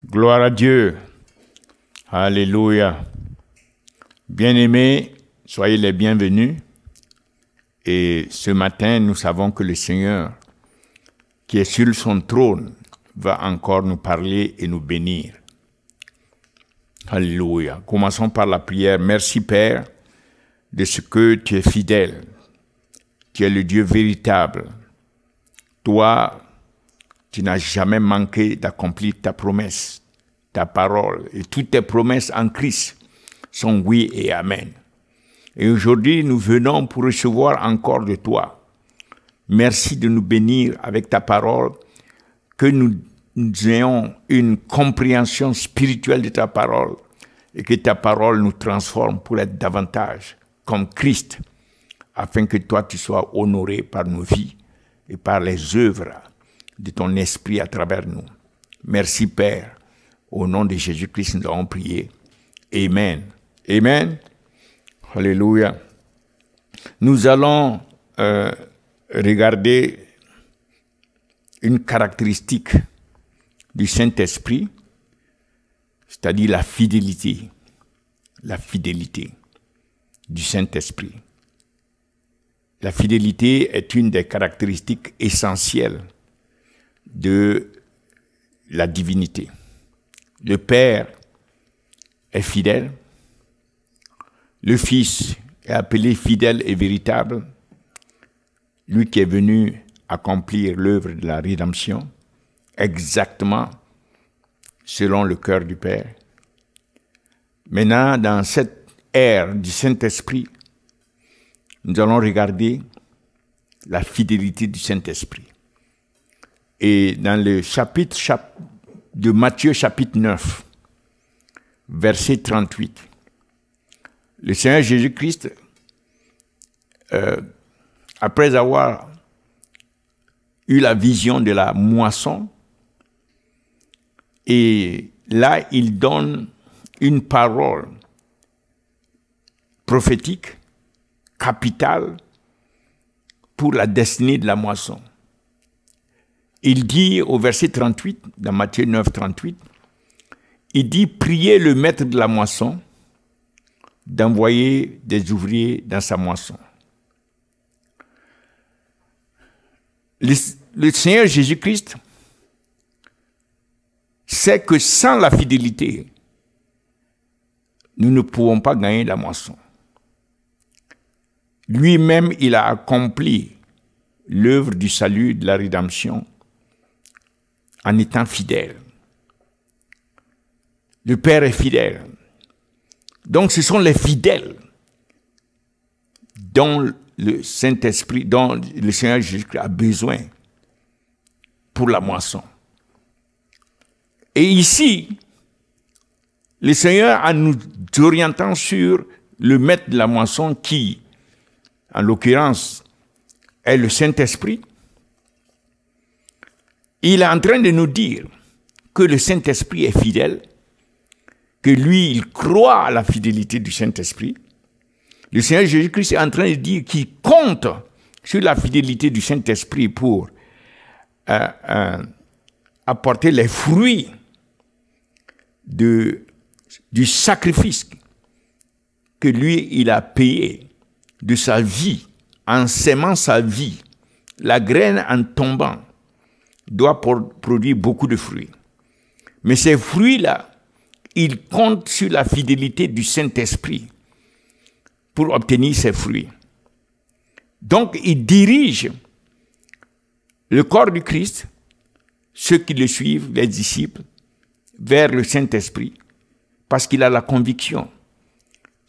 Gloire à Dieu. Alléluia. Bien-aimés, soyez les bienvenus. Et ce matin, nous savons que le Seigneur, qui est sur son trône, va encore nous parler et nous bénir. Alléluia. Commençons par la prière. Merci Père, de ce que tu es fidèle. Tu es le Dieu véritable. Toi, tu n'as jamais manqué d'accomplir ta promesse, ta parole. Et toutes tes promesses en Christ sont oui et amen. Et aujourd'hui, nous venons pour recevoir encore de toi. Merci de nous bénir avec ta parole, que nous ayons une compréhension spirituelle de ta parole et que ta parole nous transforme pour être davantage comme Christ, afin que toi, tu sois honoré par nos vies et par les œuvres de ton esprit à travers nous. Merci Père. Au nom de Jésus-Christ, nous avons prié. Amen. Amen. Alléluia. Nous allons regarder une caractéristique du Saint-Esprit, c'est-à-dire la fidélité du Saint-Esprit. La fidélité est une des caractéristiques essentielles de la divinité. Le Père est fidèle, le Fils est appelé fidèle et véritable, lui qui est venu accomplir l'œuvre de la rédemption, exactement selon le cœur du Père. Maintenant, dans cette ère du Saint-Esprit, nous allons regarder la fidélité du Saint-Esprit. Et dans le chapitre de Matthieu, chapitre 9, verset 38, le Seigneur Jésus-Christ, après avoir eu la vision de la moisson, et là, il donne une parole prophétique, capitale, pour la destinée de la moisson. Il dit au verset 38, dans Matthieu 9, 38, il dit « Priez le maître de la moisson d'envoyer des ouvriers dans sa moisson. » Le Seigneur Jésus-Christ sait que sans la fidélité, nous ne pouvons pas gagner la moisson. Lui-même, il a accompli l'œuvre du salut, de la rédemption, en étant fidèle. Le Père est fidèle. Donc ce sont les fidèles dont le Saint-Esprit, dont le Seigneur Jésus-Christ a besoin pour la moisson. Et ici, le Seigneur, en nous orientant sur le maître de la moisson qui, en l'occurrence, est le Saint-Esprit, il est en train de nous dire que le Saint-Esprit est fidèle, que lui, il croit à la fidélité du Saint-Esprit. Le Seigneur Jésus-Christ est en train de dire qu'il compte sur la fidélité du Saint-Esprit pour apporter les fruits du sacrifice que lui, il a payé de sa vie, en s'aimant sa vie. La graine en tombant doit produire beaucoup de fruits. Mais ces fruits-là, ils comptent sur la fidélité du Saint-Esprit pour obtenir ces fruits. Donc, il dirige le corps du Christ, ceux qui le suivent, les disciples, vers le Saint-Esprit, parce qu'il a la conviction.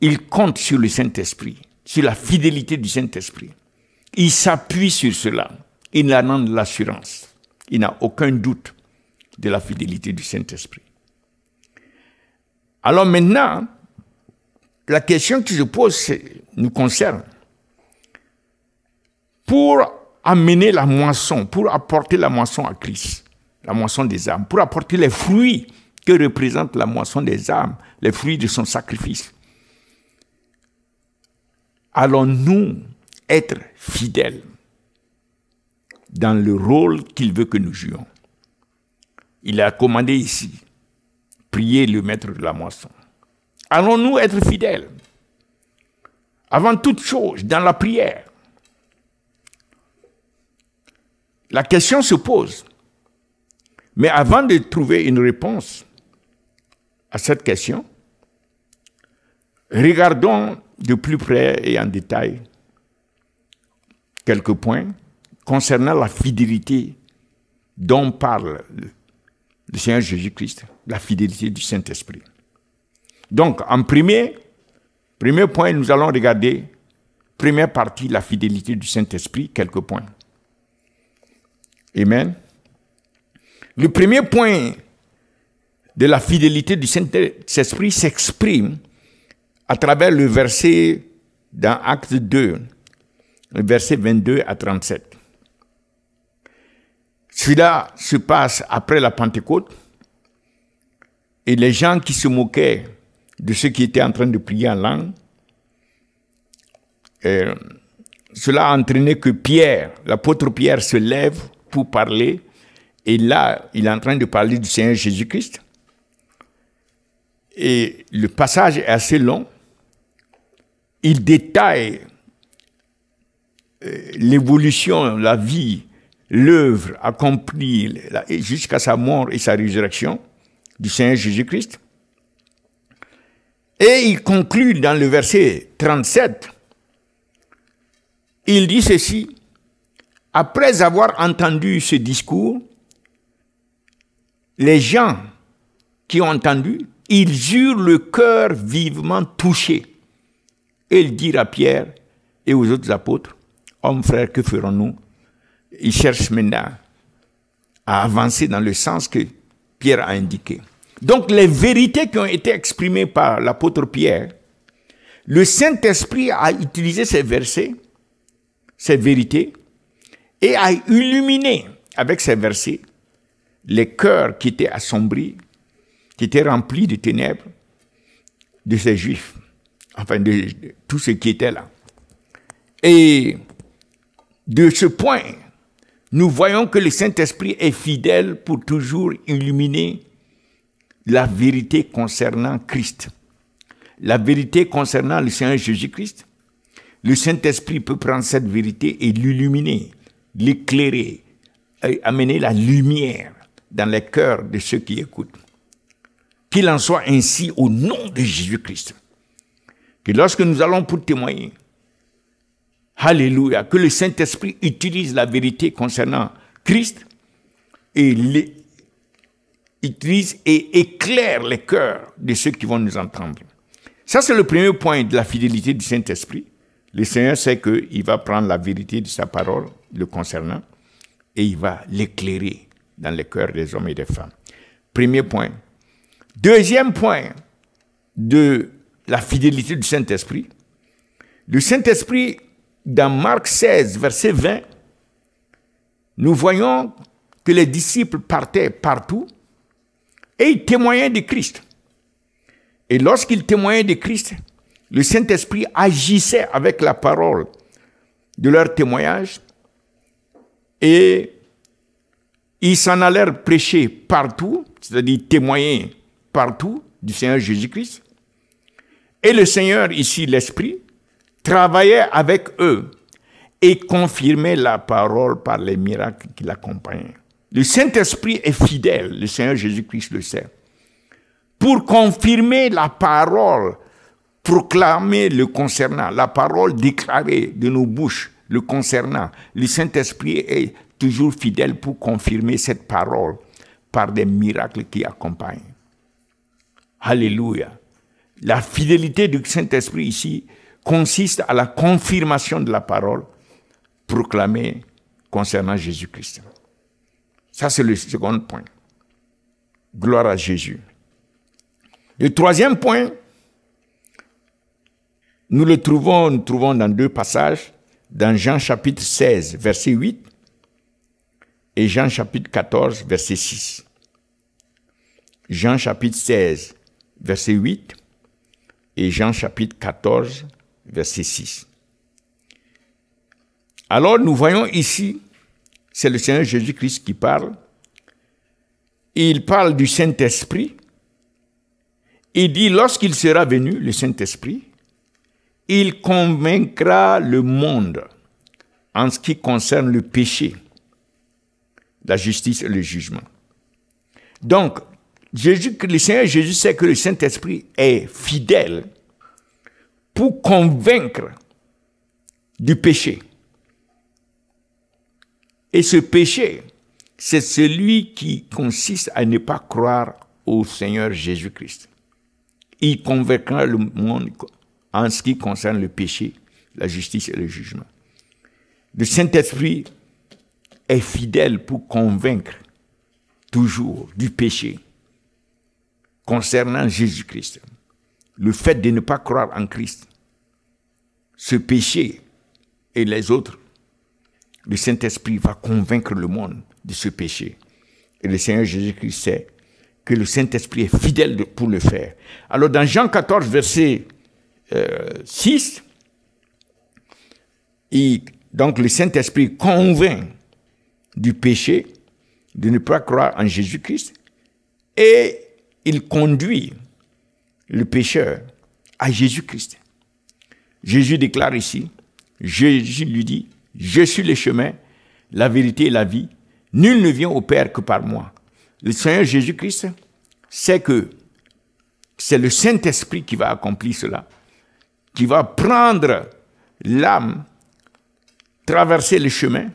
Il compte sur le Saint-Esprit, sur la fidélité du Saint-Esprit. Il s'appuie sur cela. Il en a de l'assurance. Il n'a aucun doute de la fidélité du Saint-Esprit. Alors maintenant, la question qui se pose nous concerne. Pour amener la moisson, pour apporter la moisson à Christ, la moisson des âmes, pour apporter les fruits que représente la moisson des âmes, les fruits de son sacrifice, allons-nous être fidèles dans le rôle qu'il veut que nous jouions? Il a commandé ici prier le maître de la moisson? Allons-nous être fidèles? Avant toute chose, dans la prière, la question se pose. Mais avant de trouver une réponse à cette question, regardons de plus près et en détail quelques points concernant la fidélité dont parle le Seigneur Jésus-Christ, la fidélité du Saint-Esprit. Donc, en premier point, nous allons regarder, première partie, la fidélité du Saint-Esprit, quelques points. Amen. Le premier point de la fidélité du Saint-Esprit s'exprime à travers le verset dans Acte 2, le verset 22 à 37. Cela se passe après la Pentecôte et les gens qui se moquaient de ceux qui étaient en train de prier en langue, cela a entraîné que Pierre, l'apôtre Pierre, se lève pour parler. Et là, il est en train de parler du Seigneur Jésus-Christ. Et le passage est assez long. Il détaille l'évolution, la vie, l'œuvre accomplie jusqu'à sa mort et sa résurrection du Seigneur Jésus-Christ. Et il conclut dans le verset 37, il dit ceci: après avoir entendu ce discours, les gens qui ont entendu, ils eurent le cœur vivement touché. Et ils dirent à Pierre et aux autres apôtres: hommes, frères, que ferons-nous? Ils cherchent maintenant à avancer dans le sens que Pierre a indiqué. Donc, les vérités qui ont été exprimées par l'apôtre Pierre, le Saint-Esprit a utilisé ces versets, ces vérités, et a illuminé avec ces versets les cœurs qui étaient assombris, qui étaient remplis de ténèbres de ces Juifs, enfin de tous ceux qui étaient là. Et de ce point, nous voyons que le Saint-Esprit est fidèle pour toujours illuminer la vérité concernant Christ, la vérité concernant le Seigneur Jésus-Christ. Le Saint-Esprit peut prendre cette vérité et l'illuminer, l'éclairer, amener la lumière dans les cœurs de ceux qui écoutent. Qu'il en soit ainsi au nom de Jésus-Christ. Que lorsque nous allons pour témoigner, alléluia, que le Saint-Esprit utilise la vérité concernant Christ et utilise et éclaire les cœurs de ceux qui vont nous entendre. Ça, c'est le premier point de la fidélité du Saint-Esprit. Le Seigneur sait qu'il va prendre la vérité de sa parole le concernant et il va l'éclairer dans les cœurs des hommes et des femmes. Premier point. Deuxième point de la fidélité du Saint-Esprit. Le Saint-Esprit, dans Marc 16, verset 20, nous voyons que les disciples partaient partout et ils témoignaient de Christ. Et lorsqu'ils témoignaient de Christ, le Saint-Esprit agissait avec la parole de leur témoignage et ils s'en allèrent prêcher partout, c'est-à-dire témoigner partout du Seigneur Jésus-Christ. Et le Seigneur, ici l'Esprit, travaillait avec eux et confirmait la parole par les miracles qui l'accompagnaient. Le Saint-Esprit est fidèle, le Seigneur Jésus-Christ le sait. Pour confirmer la parole proclamée le concernant, la parole déclarée de nos bouches le concernant, le Saint-Esprit est toujours fidèle pour confirmer cette parole par des miracles qui accompagnent. Alléluia. La fidélité du Saint-Esprit ici consiste à la confirmation de la parole proclamée concernant Jésus-Christ. Ça, c'est le second point. Gloire à Jésus. Le troisième point, nous trouvons dans deux passages, dans Jean chapitre 16, verset 8, et Jean chapitre 14, verset 6. Jean chapitre 16, verset 8, et Jean chapitre 14, verset 6. Alors nous voyons ici, c'est le Seigneur Jésus-Christ qui parle. Il parle du Saint-Esprit il dit, lorsqu'il sera venu, le Saint-Esprit, il convaincra le monde en ce qui concerne le péché, la justice et le jugement. Donc, le Seigneur Jésus sait que le Saint-Esprit est fidèle pour convaincre du péché. Et ce péché, c'est celui qui consiste à ne pas croire au Seigneur Jésus-Christ. Il convaincra le monde en ce qui concerne le péché, la justice et le jugement. Le Saint-Esprit est fidèle pour convaincre toujours du péché concernant Jésus-Christ. Le fait de ne pas croire en Christ, ce péché et les autres, le Saint-Esprit va convaincre le monde de ce péché. Et le Seigneur Jésus-Christ sait que le Saint-Esprit est fidèle pour le faire. Alors dans Jean 14, verset 6, donc le Saint-Esprit convainc du péché, de ne pas croire en Jésus-Christ, et il conduit le pécheur à Jésus-Christ. Jésus déclare ici, Jésus lui dit, je suis le chemin, la vérité et la vie. Nul ne vient au Père que par moi. Le Seigneur Jésus-Christ sait que c'est le Saint-Esprit qui va accomplir cela, qui va prendre l'âme, traverser le chemin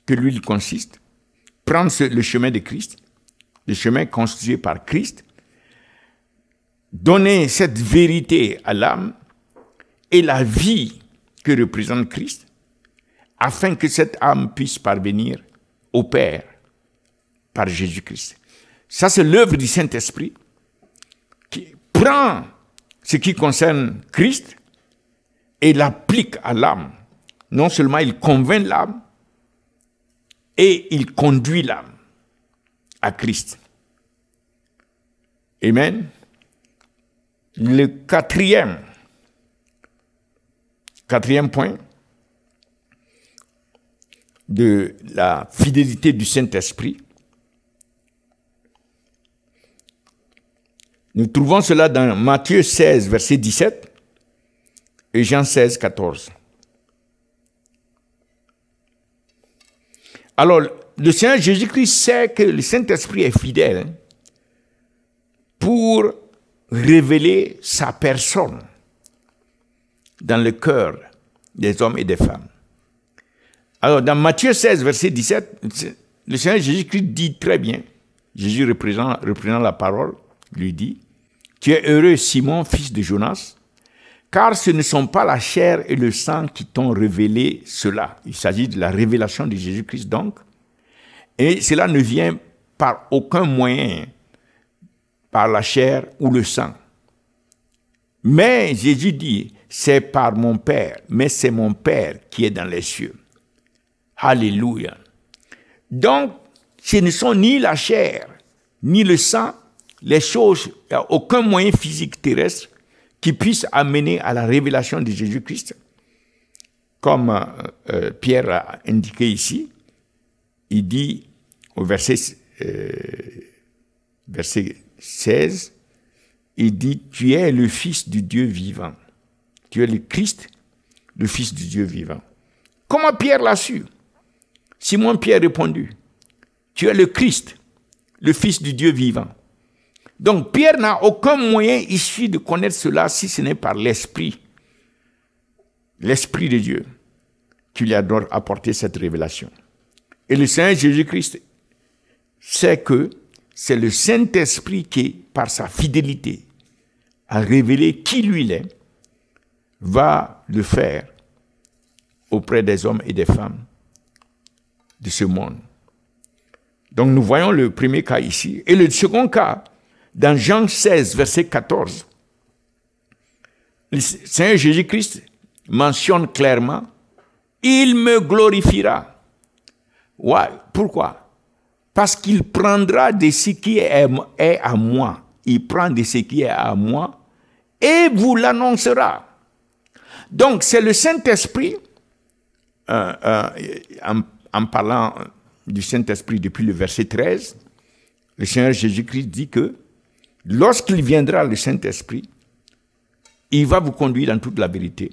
que lui il consiste, prendre le chemin de Christ, le chemin constitué par Christ, donner cette vérité à l'âme et la vie que représente Christ, afin que cette âme puisse parvenir au Père par Jésus-Christ. Ça, c'est l'œuvre du Saint-Esprit qui prend ce qui concerne Christ et l'applique à l'âme. Non seulement il convainc l'âme, et il conduit l'âme à Christ. Amen. Le quatrième point de la fidélité du Saint-Esprit, nous trouvons cela dans Matthieu 16, verset 17 et Jean 16, 14. Alors, le Seigneur Jésus-Christ sait que le Saint-Esprit est fidèle pour révéler sa personne dans le cœur des hommes et des femmes. Alors, dans Matthieu 16, verset 17, le Seigneur Jésus-Christ dit très bien, Jésus reprenant la parole, lui dit, « Tu es heureux, Simon, fils de Jonas, car ce ne sont pas la chair et le sang qui t'ont révélé cela. » Il s'agit de la révélation de Jésus-Christ donc. Et cela ne vient par aucun moyen, par la chair ou le sang. Mais Jésus dit, c'est par mon Père, mais c'est mon Père qui est dans les cieux. Alléluia. Donc, ce ne sont ni la chair, ni le sang, les choses, il n'y a aucun moyen physique terrestre qui puisse amener à la révélation de Jésus-Christ. Comme Pierre a indiqué ici, il dit au verset 16, il dit, tu es le Fils du Dieu vivant. Tu es le Christ, le Fils du Dieu vivant. Comment Pierre l'a su? Simon Pierre a répondu, tu es le Christ, le Fils du Dieu vivant. Donc Pierre n'a aucun moyen ici de connaître cela si ce n'est par l'Esprit. L'Esprit de Dieu qui lui a apporté cette révélation. Et le Seigneur Jésus-Christ sait que c'est le Saint-Esprit qui, par sa fidélité, a révélé qui lui est, va le faire auprès des hommes et des femmes de ce monde. Donc nous voyons le premier cas ici. Et le second cas, dans Jean 16, verset 14, le Seigneur Jésus-Christ mentionne clairement, « Il me glorifiera. » Ouais, pourquoi? Parce qu'il prendra de ce qui est à moi. Il prend de ce qui est à moi et vous l'annoncera. Donc, c'est le Saint-Esprit, en parlant du Saint-Esprit depuis le verset 13, le Seigneur Jésus-Christ dit que Lorsqu'il viendra, le Saint-Esprit, il va vous conduire dans toute la vérité.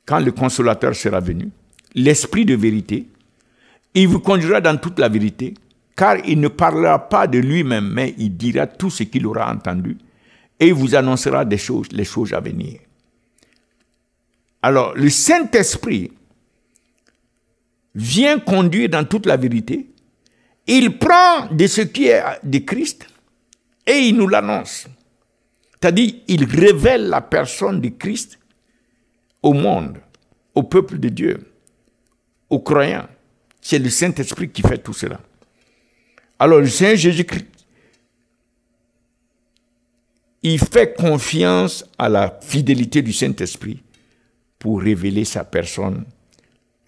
Quand le Consolateur sera venu, l'Esprit de vérité, il vous conduira dans toute la vérité, car il ne parlera pas de lui-même, mais il dira tout ce qu'il aura entendu, et il vous annoncera les choses à venir. Alors, le Saint-Esprit vient conduire dans toute la vérité. Il prend de ce qui est de Christ et il nous l'annonce. C'est-à-dire, il révèle la personne de Christ au monde, au peuple de Dieu, aux croyants. C'est le Saint-Esprit qui fait tout cela. Alors, le Seigneur Jésus-Christ, il fait confiance à la fidélité du Saint-Esprit pour révéler sa personne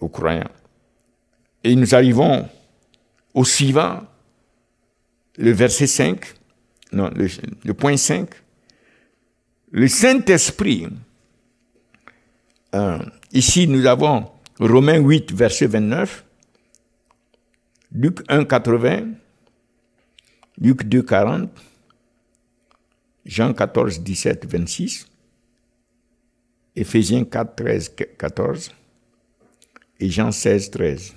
aux croyants. Et nous arrivons au suivant, le verset 5, non, le point 5. Le Saint-Esprit, ici nous avons Romains 8, verset 29, Luc 1, 80, Luc 2, 40, Jean 14, 17, 26, Éphésiens 4, 13, 14 et Jean 16, 13.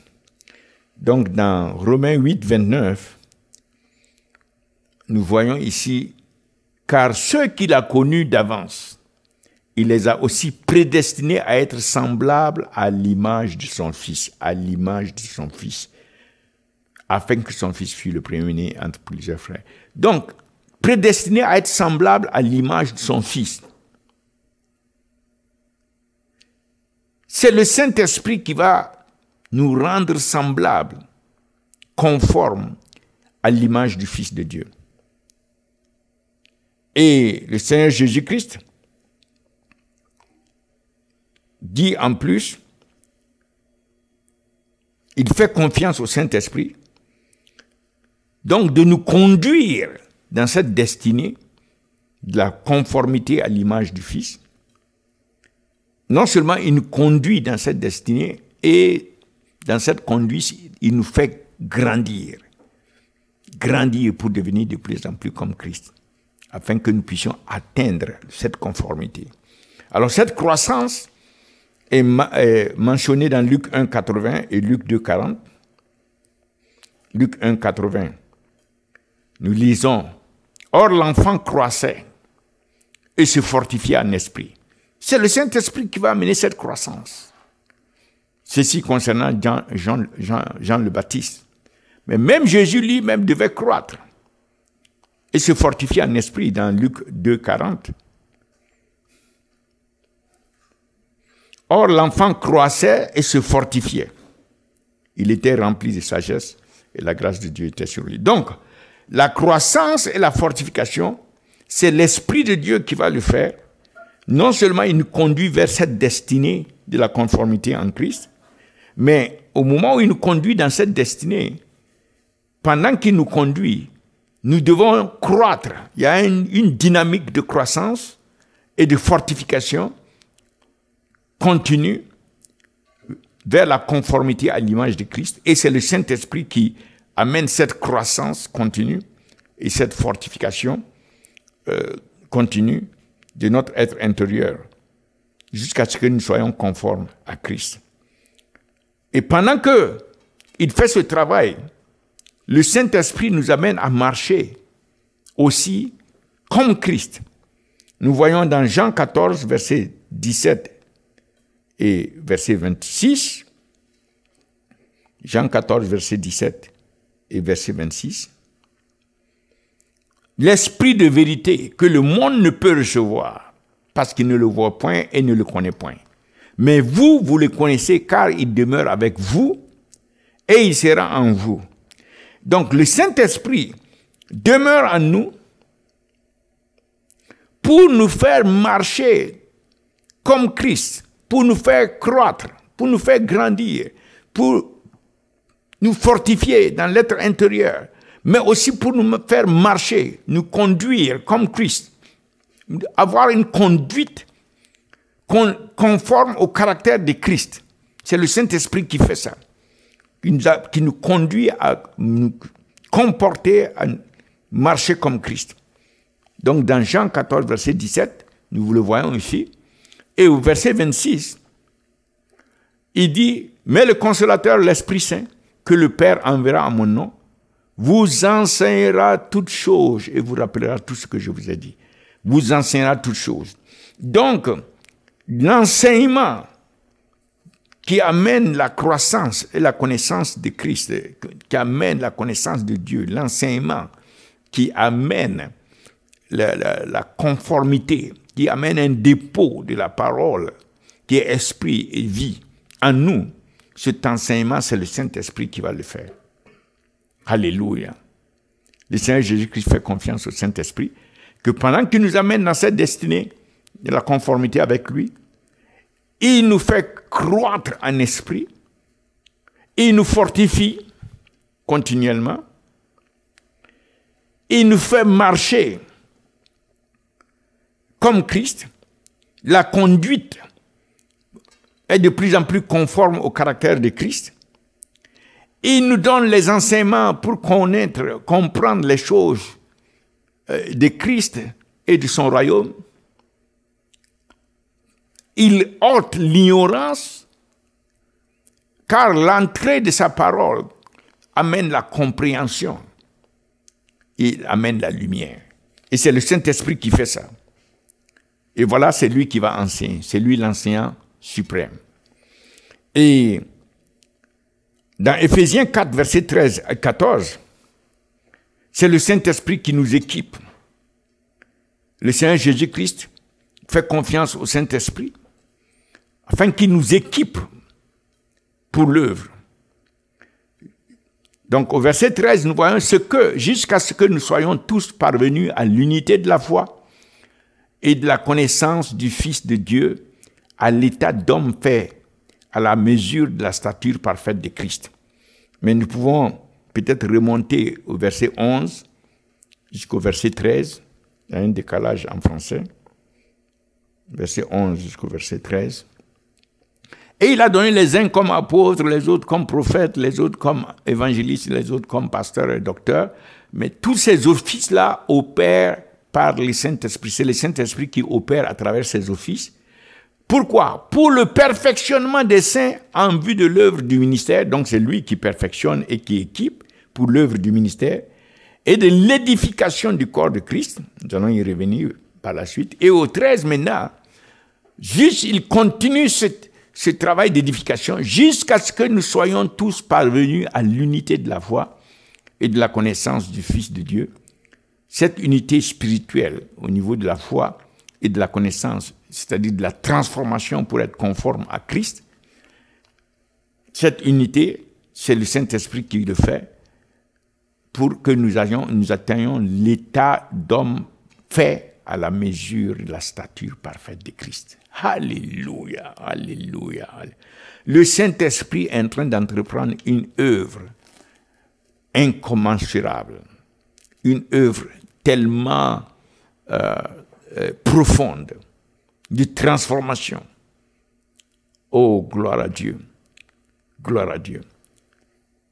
Donc dans Romains 8, 29, nous voyons ici, car ceux qu'il a connus d'avance, il les a aussi prédestinés à être semblables à l'image de son Fils, afin que son Fils fût le premier-né entre plusieurs frères. Donc, prédestiné à être semblable à l'image de son Fils. C'est le Saint-Esprit qui va nous rendre semblables, conformes à l'image du Fils de Dieu. Et le Seigneur Jésus-Christ dit en plus, il fait confiance au Saint-Esprit, donc de nous conduire dans cette destinée de la conformité à l'image du Fils. Non seulement il nous conduit dans cette destinée, et dans cette conduite, il nous fait grandir pour devenir de plus en plus comme Christ, afin que nous puissions atteindre cette conformité. Alors cette croissance est mentionnée dans Luc 1, 80 et Luc 2, 40. Luc 1, 80. Nous lisons, « Or l'enfant croissait et se fortifiait en esprit. » C'est le Saint-Esprit qui va amener cette croissance. Ceci concernant Jean le Baptiste. Mais même Jésus lui-même devait croître et se fortifier en esprit dans Luc 2, 40. Or l'enfant croissait et se fortifiait. Il était rempli de sagesse et la grâce de Dieu était sur lui. Donc, la croissance et la fortification, c'est l'Esprit de Dieu qui va le faire. Non seulement il nous conduit vers cette destinée de la conformité en Christ, mais au moment où il nous conduit dans cette destinée, pendant qu'il nous conduit, nous devons croître. Il y a une dynamique de croissance et de fortification continue vers la conformité à l'image de Christ. Et c'est le Saint-Esprit qui amène cette croissance continue et cette fortification continue de notre être intérieur jusqu'à ce que nous soyons conformes à Christ. Et pendant qu'il fait ce travail, le Saint-Esprit nous amène à marcher aussi comme Christ. Nous voyons dans Jean 14, verset 17 et verset 26, Jean 14, verset 17 et verset 26, l'Esprit de vérité que le monde ne peut recevoir parce qu'il ne le voit point et ne le connaît point. Mais vous, vous le connaissez car il demeure avec vous et il sera en vous. Donc le Saint-Esprit demeure en nous pour nous faire marcher comme Christ, pour nous faire croître, pour nous faire grandir, pour nous fortifier dans l'être intérieur, mais aussi pour nous faire marcher, nous conduire comme Christ, avoir une conduite conforme au caractère de Christ. C'est le Saint-Esprit qui fait ça, qui nous conduit à nous comporter, à marcher comme Christ. Donc dans Jean 14, verset 17, nous le voyons ici, et au verset 26, il dit, mais le consolateur, l'Esprit Saint, que le Père enverra en mon nom, vous enseignera toutes choses et vous rappellera tout ce que je vous ai dit. Vous enseignera toutes choses. Donc, l'enseignement qui amène la croissance et la connaissance de Christ, qui amène la connaissance de Dieu, l'enseignement qui amène la conformité, qui amène un dépôt de la parole, qui est esprit et vie en nous, cet enseignement, c'est le Saint-Esprit qui va le faire. Alléluia. Le Seigneur Jésus-Christ fait confiance au Saint-Esprit, que pendant qu'il nous amène dans cette destinée de la conformité avec lui, il nous fait croître en esprit, il nous fortifie continuellement, il nous fait marcher comme Christ. La conduite est de plus en plus conforme au caractère de Christ. Il nous donne les enseignements pour connaître, comprendre les choses de Christ et de son royaume. Il ôte l'ignorance, car l'entrée de sa parole amène la compréhension. Il amène la lumière. Et c'est le Saint-Esprit qui fait ça. Et voilà, c'est lui qui va enseigner. C'est lui l'enseignant suprême. Et dans Éphésiens 4, versets 13 à 14, c'est le Saint-Esprit qui nous équipe. Le Seigneur Jésus-Christ fait confiance au Saint-Esprit afin qu'il nous équipe pour l'œuvre. Donc au verset 13, nous voyons jusqu'à ce que nous soyons tous parvenus à l'unité de la foi et de la connaissance du Fils de Dieu, à l'état d'homme fait, à la mesure de la stature parfaite de Christ. Mais nous pouvons peut-être remonter au verset 11 jusqu'au verset 13. Il y a un décalage en français. Verset 11 jusqu'au verset 13. Et il a donné les uns comme apôtres, les autres comme prophètes, les autres comme évangélistes, les autres comme pasteurs et docteurs. Mais tous ces offices-là opèrent par le Saint-Esprit. C'est le Saint-Esprit qui opère à travers ces offices. Pourquoi? Pour le perfectionnement des saints en vue de l'œuvre du ministère. Donc c'est lui qui perfectionne et qui équipe pour l'œuvre du ministère. Et de l'édification du corps de Christ. Nous allons y revenir par la suite. Et au 13 maintenant, juste il continue ce travail d'édification jusqu'à ce que nous soyons tous parvenus à l'unité de la foi et de la connaissance du Fils de Dieu. Cette unité spirituelle au niveau de la foi et de la connaissance, c'est-à-dire de la transformation pour être conforme à Christ, cette unité, c'est le Saint-Esprit qui le fait pour que nous atteignions l'état d'homme fait à la mesure de la stature parfaite de Christ. Alléluia, alléluia. Le Saint-Esprit est en train d'entreprendre une œuvre incommensurable, une œuvre tellement profonde de transformation. Oh, gloire à Dieu, gloire à Dieu.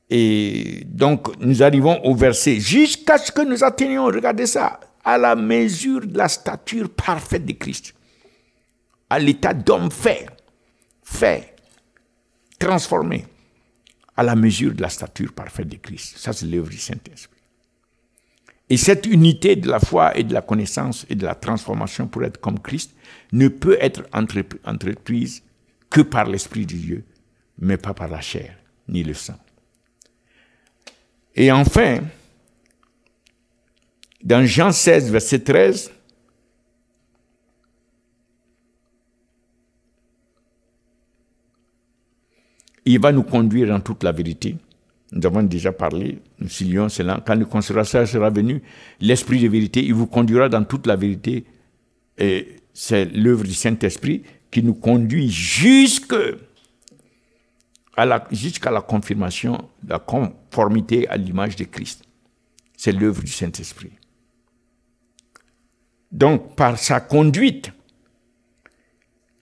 Et donc, nous arrivons au verset, jusqu'à ce que nous atteignions, regardez ça, à la mesure de la stature parfaite de Christ, à l'état d'homme fait, transformé, à la mesure de la stature parfaite de Christ. Ça, c'est l'œuvre du Saint-Esprit. Et cette unité de la foi et de la connaissance et de la transformation pour être comme Christ ne peut être entreprise que par l'Esprit de Dieu, mais pas par la chair ni le sang. Et enfin, dans Jean 16, verset 13, il va nous conduire dans toute la vérité. Nous avons déjà parlé, nous soulignons cela. Quand le consolateur sera venu, l'Esprit de vérité, il vous conduira dans toute la vérité. Et c'est l'œuvre du Saint-Esprit qui nous conduit jusqu'à la confirmation, la conformité à l'image de Christ. C'est l'œuvre du Saint-Esprit. Donc, par sa conduite,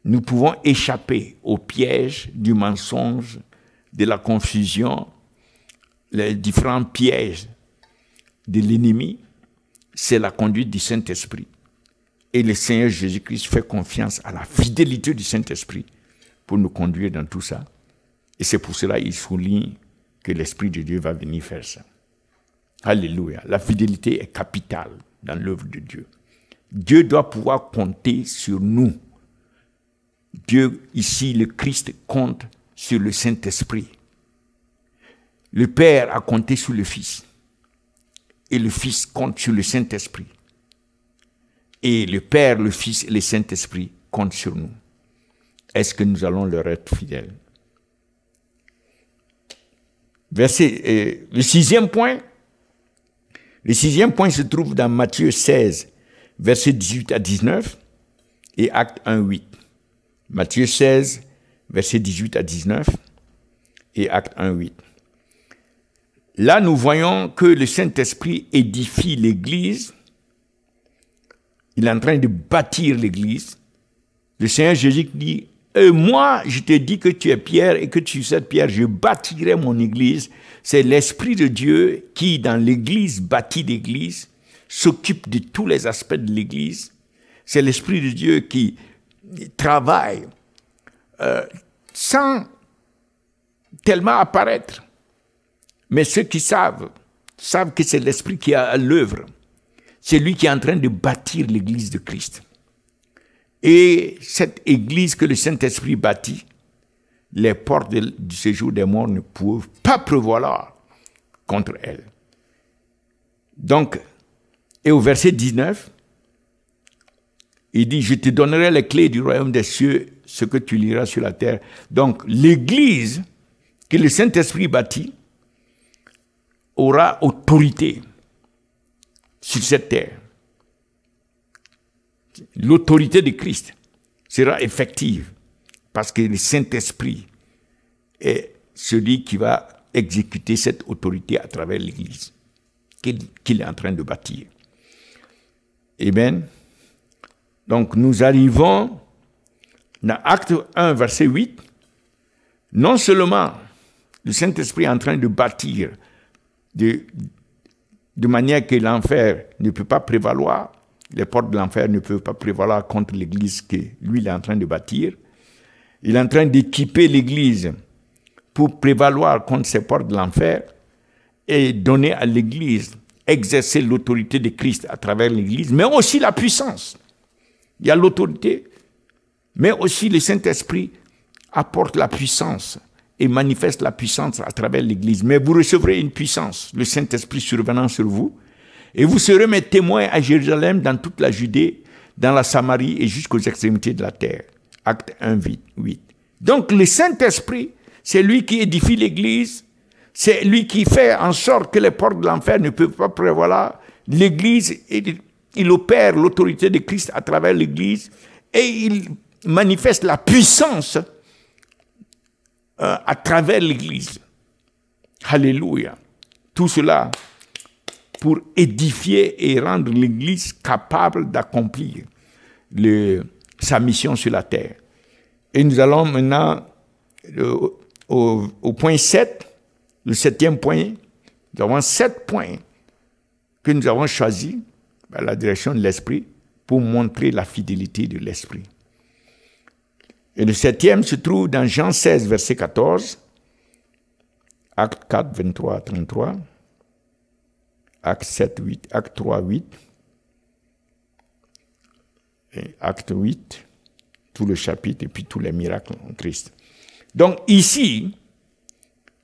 nous pouvons échapper au piège du mensonge, de la confusion, les différents pièges de l'ennemi c'est la conduite du Saint-Esprit. Et le Seigneur Jésus-Christ fait confiance à la fidélité du Saint-Esprit pour nous conduire dans tout ça. Et c'est pour cela qu'il souligne que l'Esprit de Dieu va venir faire ça. Alléluia. La fidélité est capitale dans l'œuvre de Dieu. Dieu doit pouvoir compter sur nous. Dieu, ici, le Christ, compte sur le Saint-Esprit. Le Père a compté sur le Fils. Et le Fils compte sur le Saint-Esprit. Et le Père, le Fils et le Saint-Esprit comptent sur nous. Est-ce que nous allons leur être fidèles? Le sixième point se trouve dans Matthieu 16, versets 18 à 19 et Actes 1, 8. Matthieu 16, versets 18 à 19 et Actes 1, 8. Là, nous voyons que le Saint-Esprit édifie l'Église. Il est en train de bâtir l'Église. Le Seigneur Jésus dit, moi, je te dis que tu es Pierre et que tu es cette pierre, je bâtirai mon Église. C'est l'Esprit de Dieu qui, dans l'Église, bâtit l'Église, s'occupe de tous les aspects de l'Église. C'est l'Esprit de Dieu qui travaille sans tellement apparaître. Mais ceux qui savent que c'est l'Esprit qui est à l'œuvre. C'est lui qui est en train de bâtir l'Église de Christ. Et cette Église que le Saint-Esprit bâtit, les portes du séjour des morts ne peuvent pas prévaloir contre elle. Donc, et au verset 19, il dit, je te donnerai les clés du royaume des cieux, ce que tu liras sur la terre. Donc, l'Église que le Saint-Esprit bâtit aura autorité sur cette terre. L'autorité de Christ sera effective parce que le Saint-Esprit est celui qui va exécuter cette autorité à travers l'Église qu'il est en train de bâtir. Amen. Donc nous arrivons dans Acte 1, verset 8. Non seulement le Saint-Esprit est en train de bâtir de manière que l'enfer ne peut pas prévaloir, les portes de l'enfer ne peuvent pas prévaloir contre l'Église que lui il est en train de bâtir. Il est en train d'équiper l'Église pour prévaloir contre ces portes de l'enfer et donner à l'Église, exercer l'autorité de Christ à travers l'Église, mais aussi la puissance. Il y a l'autorité, mais aussi le Saint-Esprit apporte la puissance et manifeste la puissance à travers l'Église. Mais vous recevrez une puissance, le Saint-Esprit survenant sur vous, et vous serez mes témoins à Jérusalem, dans toute la Judée, dans la Samarie et jusqu'aux extrémités de la terre. Acte 1, 8. Donc le Saint-Esprit, c'est lui qui édifie l'Église, c'est lui qui fait en sorte que les portes de l'enfer ne peuvent pas prévaloir. L'Église, il opère l'autorité de Christ à travers l'Église et il manifeste la puissance à travers l'Église. Alléluia. Tout cela pour édifier et rendre l'Église capable d'accomplir sa mission sur la terre. Et nous allons maintenant au point 7, le 7e point. Nous avons 7 points que nous avons choisis à la direction de l'Esprit pour montrer la fidélité de l'Esprit. Et le 7e se trouve dans Jean 16, verset 14, Acte 4, 23 à 33, Acte 7, 8, Acte 3, 8, et Acte 8, tout le chapitre et puis tous les miracles en Christ. Donc ici,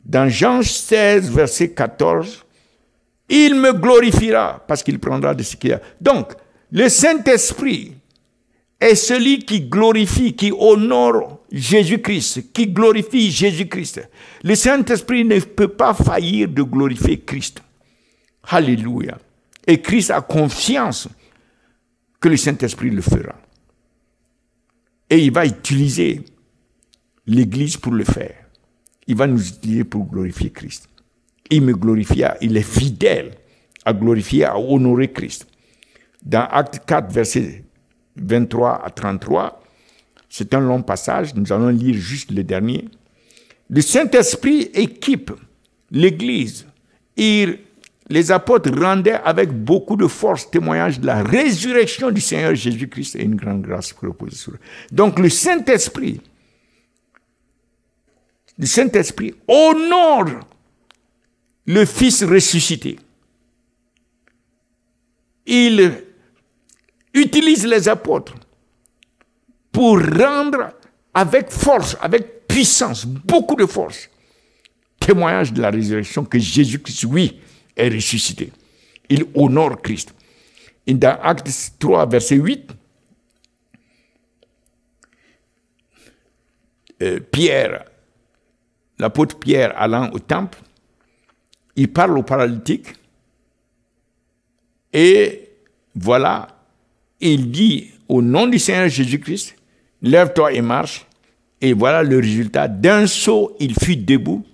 dans Jean 16, verset 14, il me glorifiera parce qu'il prendra de ce qu'il a. Donc, le Saint-Esprit est celui qui glorifie, qui honore Jésus-Christ, qui glorifie Jésus-Christ. Le Saint-Esprit ne peut pas faillir de glorifier Christ. Alléluia. Et Christ a confiance que le Saint-Esprit le fera. Et il va utiliser l'Église pour le faire. Il va nous utiliser pour glorifier Christ. Il me glorifia, il est fidèle à glorifier, à honorer Christ. Dans Acte 4, verset 23 à 33, c'est un long passage, nous allons lire juste le dernier. Le Saint-Esprit équipe l'Église. Il les apôtres rendaient avec beaucoup de force témoignage de la résurrection du Seigneur Jésus-Christ et une grande grâce reposée sur eux. Donc le Saint-Esprit honore le Fils ressuscité. Il utilise les apôtres pour rendre avec force, avec puissance, beaucoup de force, témoignage de la résurrection que Jésus-Christ, oui, est ressuscité. Il honore Christ. Et dans Actes 3, verset 8, l'apôtre Pierre allant au temple, il parle au paralytique et voilà, il dit au nom du Seigneur Jésus-Christ, lève-toi et marche. Et voilà le résultat. D'un saut, il fut debout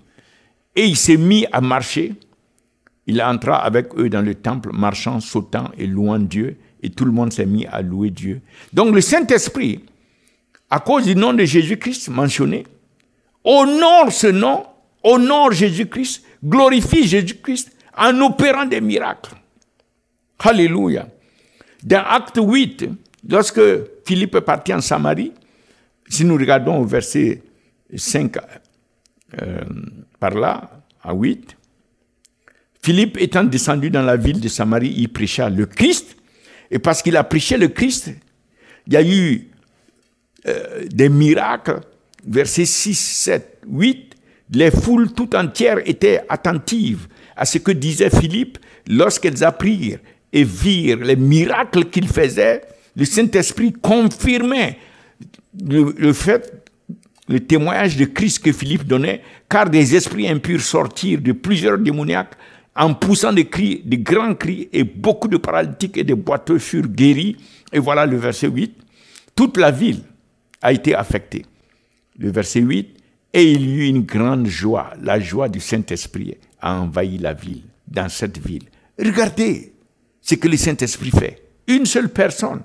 et il s'est mis à marcher. Il entra avec eux dans le temple, marchant, sautant et louant Dieu. Et tout le monde s'est mis à louer Dieu. Donc le Saint-Esprit, à cause du nom de Jésus-Christ mentionné, honore ce nom, honore Jésus-Christ, glorifie Jésus-Christ en opérant des miracles. Alléluia. Dans Acte 8, lorsque Philippe est parti en Samarie, si nous regardons au verset 5 par là, à 8, Philippe étant descendu dans la ville de Samarie, il prêcha le Christ. Et parce qu'il a prêché le Christ, il y a eu des miracles. Versets 6, 7, 8, les foules tout entières étaient attentives à ce que disait Philippe lorsqu'elles apprirent et virent les miracles qu'il faisait. Le Saint-Esprit confirmait le témoignage de Christ que Philippe donnait, car des esprits impurs sortirent de plusieurs démoniaques en poussant des cris, des grands cris, et beaucoup de paralytiques et de boiteux furent guéris. Et voilà le verset 8. Toute la ville a été affectée. Le verset 8. Et il y eut une grande joie. La joie du Saint-Esprit a envahi la ville, dans cette ville. Regardez ce que le Saint-Esprit fait. Une seule personne.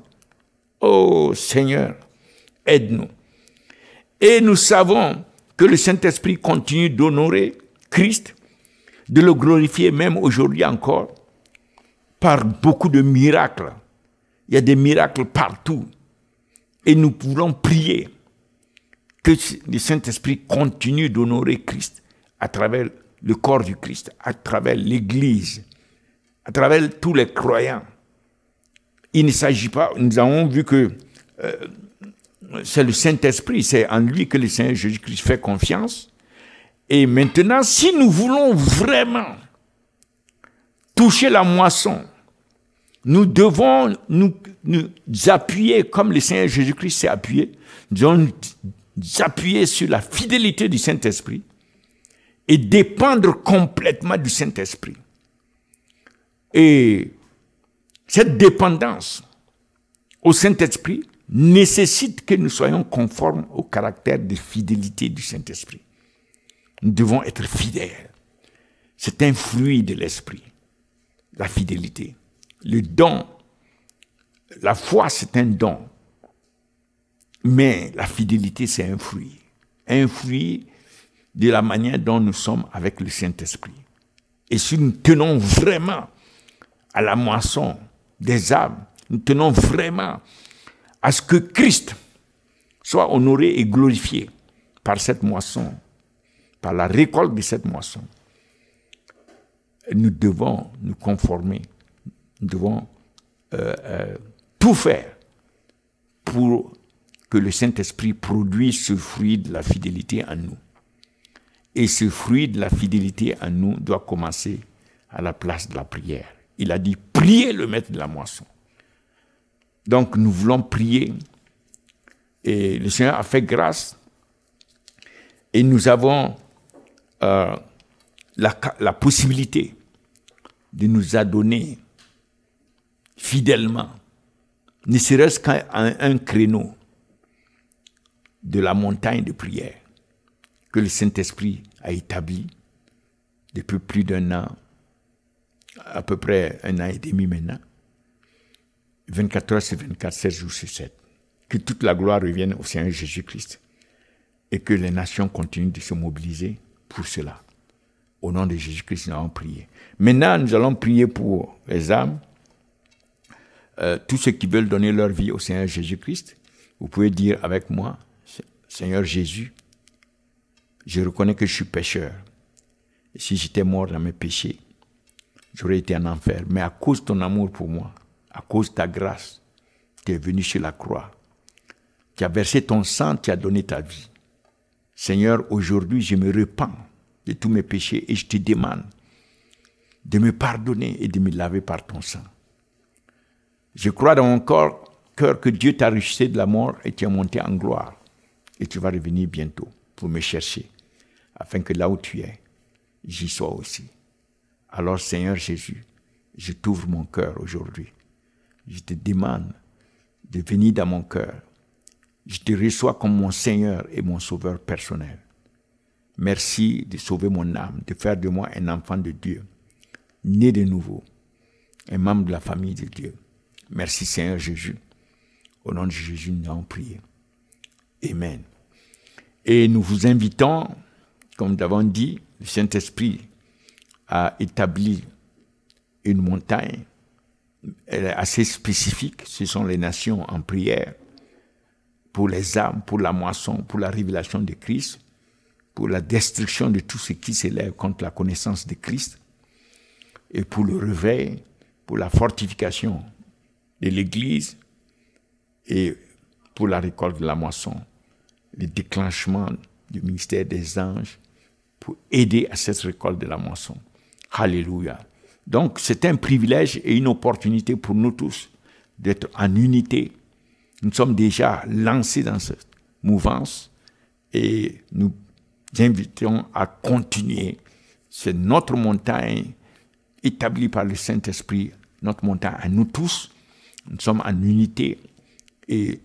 Oh Seigneur, aide-nous. Et nous savons que le Saint-Esprit continue d'honorer Christ, de le glorifier même aujourd'hui encore, par beaucoup de miracles. Il y a des miracles partout. Et nous voulons prier que le Saint-Esprit continue d'honorer Christ à travers le corps du Christ, à travers l'Église, à travers tous les croyants. Il ne s'agit pas, nous avons vu que c'est le Saint-Esprit, c'est en lui que le Seigneur Jésus-Christ fait confiance. Et maintenant, si nous voulons vraiment toucher la moisson, nous devons nous appuyer comme le Seigneur Jésus-Christ s'est appuyé. Nous devons nous appuyer sur la fidélité du Saint-Esprit et dépendre complètement du Saint-Esprit. Et cette dépendance au Saint-Esprit nécessite que nous soyons conformes au caractère de fidélité du Saint-Esprit. Nous devons être fidèles. C'est un fruit de l'Esprit, la fidélité. Le don, la foi, c'est un don. Mais la fidélité, c'est un fruit. Un fruit de la manière dont nous sommes avec le Saint-Esprit. Et si nous tenons vraiment à la moisson des âmes, nous tenons vraiment à ce que Christ soit honoré et glorifié par cette moisson, par la récolte de cette moisson, nous devons nous conformer, nous devons tout faire pour que le Saint-Esprit produise ce fruit de la fidélité en nous. Et ce fruit de la fidélité en nous doit commencer à la place de la prière. Il a dit, priez le maître de la moisson. Donc nous voulons prier et le Seigneur a fait grâce et nous avons la possibilité de nous adonner fidèlement, ne serait-ce qu'à un créneau de la montagne de prière que le Saint-Esprit a établi depuis plus d'un an, à peu près 1 an et demi maintenant, 24 heures sur 24, 7 jours sur 7. Que toute la gloire revienne au Seigneur Jésus-Christ et que les nations continuent de se mobiliser pour cela. Au nom de Jésus-Christ, nous allons prier. Maintenant, nous allons prier pour les âmes. Tous ceux qui veulent donner leur vie au Seigneur Jésus-Christ, vous pouvez dire avec moi, Seigneur Jésus, je reconnais que je suis pécheur. Et si j'étais mort dans mes péchés, j'aurais été en enfer. Mais à cause de ton amour pour moi, à cause de ta grâce, tu es venu sur la croix. Tu as versé ton sang, tu as donné ta vie. Seigneur, aujourd'hui, je me repens de tous mes péchés et je te demande de me pardonner et de me laver par ton sang. Je crois dans mon cœur que Dieu t'a ressuscité de la mort et tu es monté en gloire. Et tu vas revenir bientôt pour me chercher, afin que là où tu es, j'y sois aussi. Alors Seigneur Jésus, je t'ouvre mon cœur aujourd'hui. Je te demande de venir dans mon cœur. Je te reçois comme mon Seigneur et mon Sauveur personnel. Merci de sauver mon âme, de faire de moi un enfant de Dieu, né de nouveau, un membre de la famille de Dieu. Merci Seigneur Jésus. Au nom de Jésus, nous allons prier. Amen. Et nous vous invitons, comme nous avons dit, le Saint-Esprit a établi une montagne. Elle est assez spécifique. Ce sont les nations en prière pour les âmes, pour la moisson, pour la révélation de Christ, pour la destruction de tout ce qui s'élève contre la connaissance de Christ et pour le réveil, pour la fortification de l'Église et pour la récolte de la moisson, le déclenchement du ministère des anges pour aider à cette récolte de la moisson. Alléluia. Donc, c'est un privilège et une opportunité pour nous tous d'être en unité. Nous sommes déjà lancés dans cette mouvance et nous invitons à continuer. C'est notre montagne établie par le Saint-Esprit, notre montagne à nous tous. Nous sommes en unité et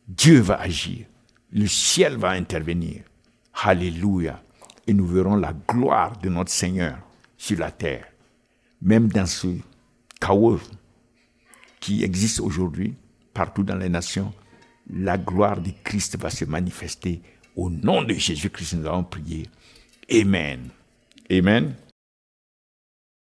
Dieu va agir. Le ciel va intervenir. Alléluia. Et nous verrons la gloire de notre Seigneur sur la terre. Même dans ce chaos qui existe aujourd'hui, partout dans les nations, la gloire de Christ va se manifester. Au nom de Jésus-Christ, nous allons prier. Amen. Amen.